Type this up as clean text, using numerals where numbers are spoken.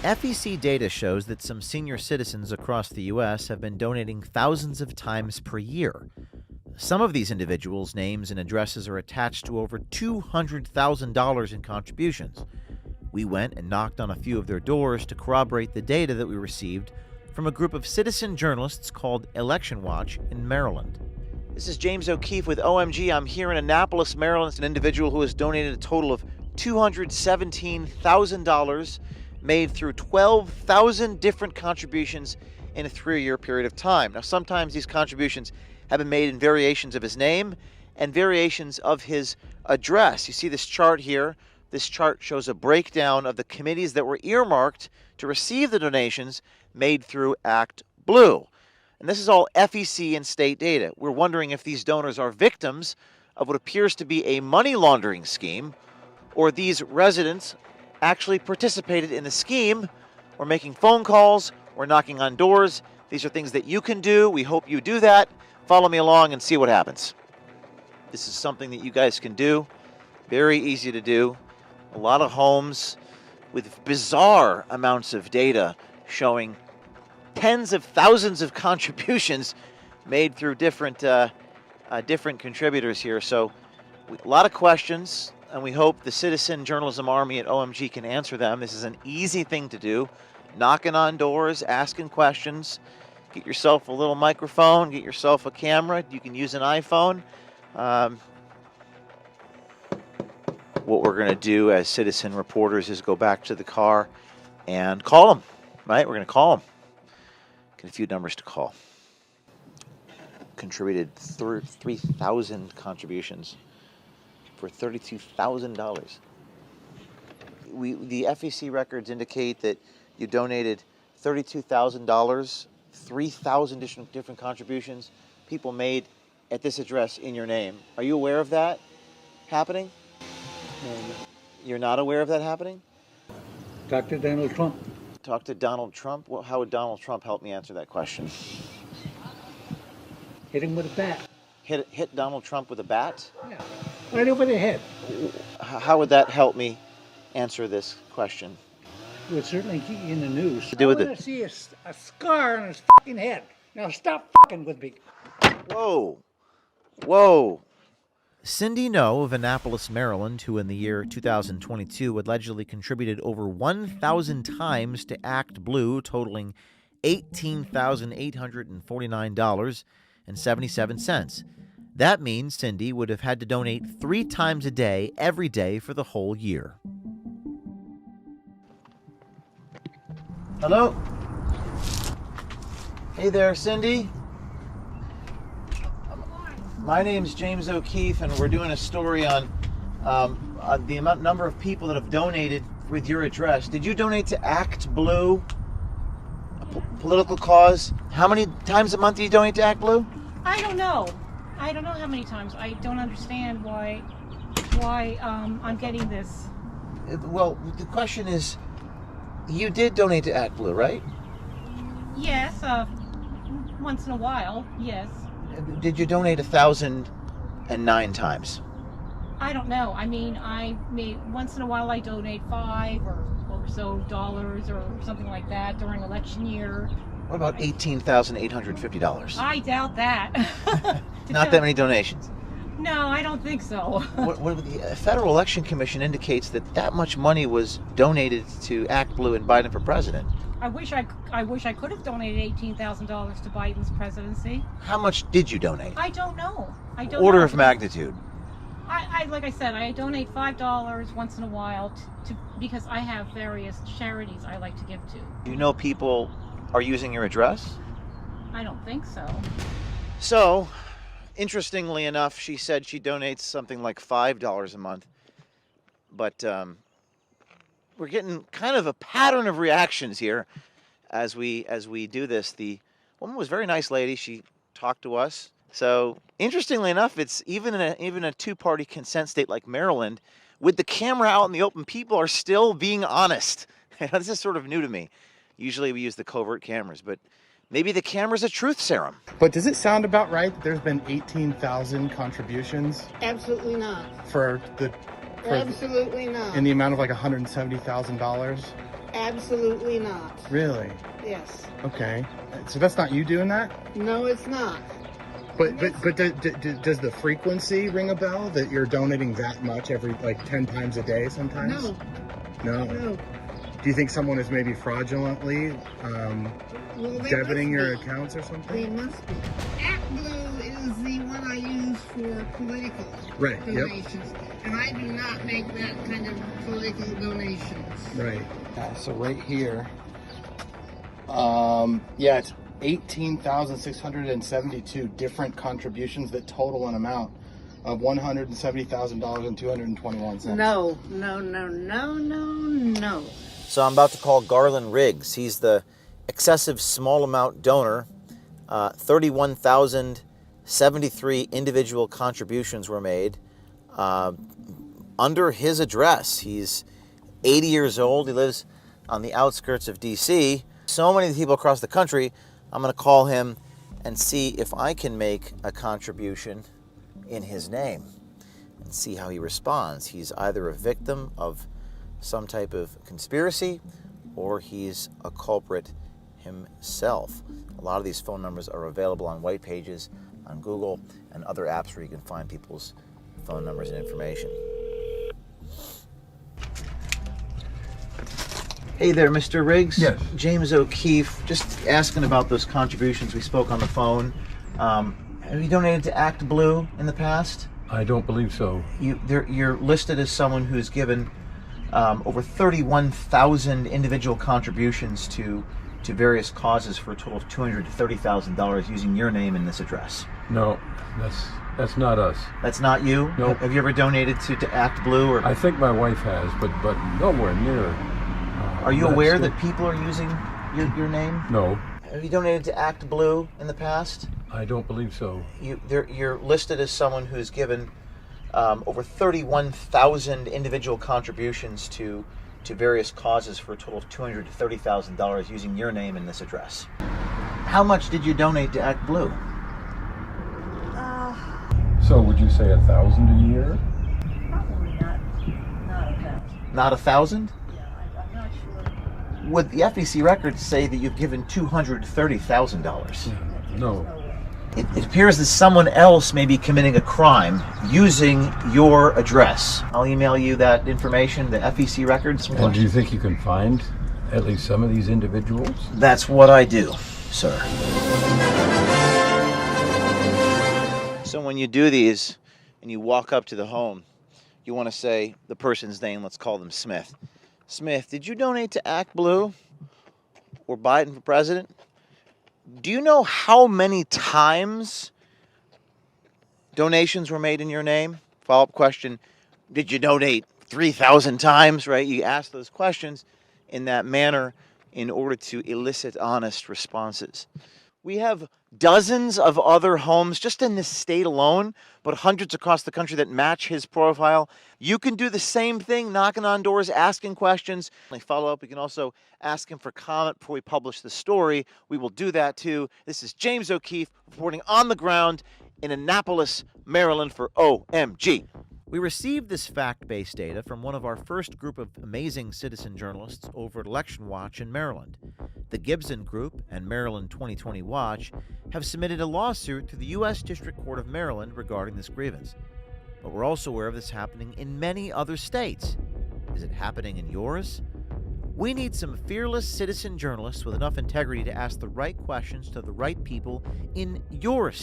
FEC data shows that some senior citizens across the U.S. have been donating thousands of times per year. Some of these individuals' names and addresses are attached to over $200,000 in contributions. We went and knocked on a few of their doors to corroborate the data that we received from a group of citizen journalists called Election Watch in Maryland. This is James O'Keefe with OMG. I'm here in Annapolis, Maryland. It's an individual who has donated a total of $217,000 made through 12,000 different contributions in a 3-year period of time. Now, sometimes these contributions have been made in variations of his name and variations of his address. You see this chart here. This chart shows a breakdown of the committees that were earmarked to receive the donations made through Act Blue. And this is all FEC and state data. We're wondering if these donors are victims of what appears to be a money laundering scheme, or these residents actually participated in the scheme, or making phone calls, or knocking on doors. These are things that you can do. We hope you do that. Follow me along and see what happens. This is something that you guys can do. Very easy to do. A lot of homes with bizarre amounts of data showing tens of thousands of contributions made through different contributors here. So a lot of questions, and we hope the Citizen Journalism Army at OMG can answer them. This is an easy thing to do. Knocking on doors, asking questions. Get yourself a little microphone, get yourself a camera. You can use an iPhone. What we're going to do as citizen reporters is go back to the car and call them, right? We're going to call them. Get a few numbers to call. Contributed 3,000 contributions for $32,000. The FEC records indicate that you donated $32,000, 3,000 different contributions people made at this address in your name. Are you aware of that happening? No. You're not aware of that happening? Talk to Donald Trump. Talk to Donald Trump? Well, how would Donald Trump help me answer that question? Hit him with a bat. Hit Donald Trump with a bat? Yeah. Right over the head. How would that help me answer this question? It would certainly keep you in the news. To do with I it. want to see a scar on his fucking head. Now stop fucking with me. Whoa. Whoa. Cindy No of Annapolis, Maryland, who in the year 2022 allegedly contributed over 1,000 times to Act Blue, totaling $18,849.77. That means Cindy would have had to donate 3 times a day, every day for the whole year. Hello? Hey there, Cindy. My name's James O'Keefe, and we're doing a story on the number of people that have donated with your address. Did you donate to Act Blue, a political cause? How many times a month do you donate to Act Blue? I don't know. I don't know how many times. I don't understand why I'm getting this. Well, the question is, you did donate to Act Blue, right? Yes, once in a while, yes. Did you donate 1,009 times? I don't know. I mean, once in a while I donate $5 or so dollars or something like that during election year. What about $18,850? I doubt that. Not that many donations. No, I don't think so. The Federal Election Commission indicates that much money was donated to Act Blue and Biden for president. I wish I could have donated $18,000 to Biden's presidency. How much did you donate? I don't know. I don't Order know. of magnitude. I like I said, I donate $5 once in a while because I have various charities I like to give to. Do you know people are using your address? I don't think so. So, interestingly enough, she said she donates something like $5 a month. But we're getting kind of a pattern of reactions here as we do this. The woman was a very nice lady. She talked to us. So, interestingly enough, it's even a two-party consent state like Maryland, with the camera out in the open, people are still being honest. This is sort of new to me. Usually we use the covert cameras, but maybe the camera's a truth serum. But does it sound about right that there's been 18,000 contributions Absolutely not. Absolutely not. In in the amount of like $170,000? Absolutely not. Really? Yes. Okay. So that's not you doing that? No, it's not. But does the frequency ring a bell that you're donating that much every, like 10 times a day sometimes? No. No. No. Do you think someone is maybe fraudulently Well, they debiting your must be. accounts or They something? must be. ActBlue is the one I use for political Right, yep. donations. And I do not make that kind of political donations. Right. So right here, yeah, it's 18,672 different contributions that total an amount of $170,000.221. No, no, no, no, no, no. So I'm about to call Garland Riggs. He's the excessive small amount donor. 31,073 individual contributions were made under his address. He's 80 years old. He lives on the outskirts of D.C. So many people across the country, I'm going to call him and see if I can make a contribution in his name and see how he responds. He's either a victim of some type of conspiracy or he's a culprit himself. A lot of these phone numbers are available on white pages, on Google, and other apps where you can find people's phone numbers and information. Hey there, Mr. Riggs. Yes. James O'Keefe, just asking about those contributions we spoke on the phone. Have you donated to ActBlue in the past? I don't believe so. You're listed as someone who's given over 31,000 individual contributions to various causes for a total of $230,000 using your name and this address. No, that's not us. That's not you? Nope. Have you ever donated to ActBlue? Or I think my wife has, but nowhere near. are you that aware still- that people are using your name? No, Have you donated to ActBlue in the past? I don't believe so. You're listed as someone who's given over 31,000 individual contributions to various causes for a total of $230,000 using your name and this address. How much did you donate to ActBlue? So would you say 1,000 a year? Probably not a thousand. Not 1,000? Yeah, I'm not sure. Would the FEC records say that you've given $230,000? No. It appears that someone else may be committing a crime using your address. I'll email you that information, the FEC records. And do you think you can find at least some of these individuals? That's what I do, sir. So when you do these and you walk up to the home, you want to say the person's name. Let's call them Smith. Smith, did you donate to ActBlue or Biden for president? Do you know how many times donations were made in your name? Follow-up question, did you donate 3,000 times, right? You ask those questions in that manner in order to elicit honest responses. We have dozens of other homes just in this state alone, but hundreds across the country that match his profile. You can do the same thing, knocking on doors, asking questions. Follow up, we can also ask him for comment before we publish the story. We will do that too. This is James O'Keefe reporting on the ground in Annapolis, Maryland for OMG. We received this fact-based data from one of our first group of amazing citizen journalists over at Election Watch in Maryland. The Gibson Group and Maryland 2020 Watch have submitted a lawsuit to the U.S. District Court of Maryland regarding this grievance. But we're also aware of this happening in many other states. Is it happening in yours? We need some fearless citizen journalists with enough integrity to ask the right questions to the right people in your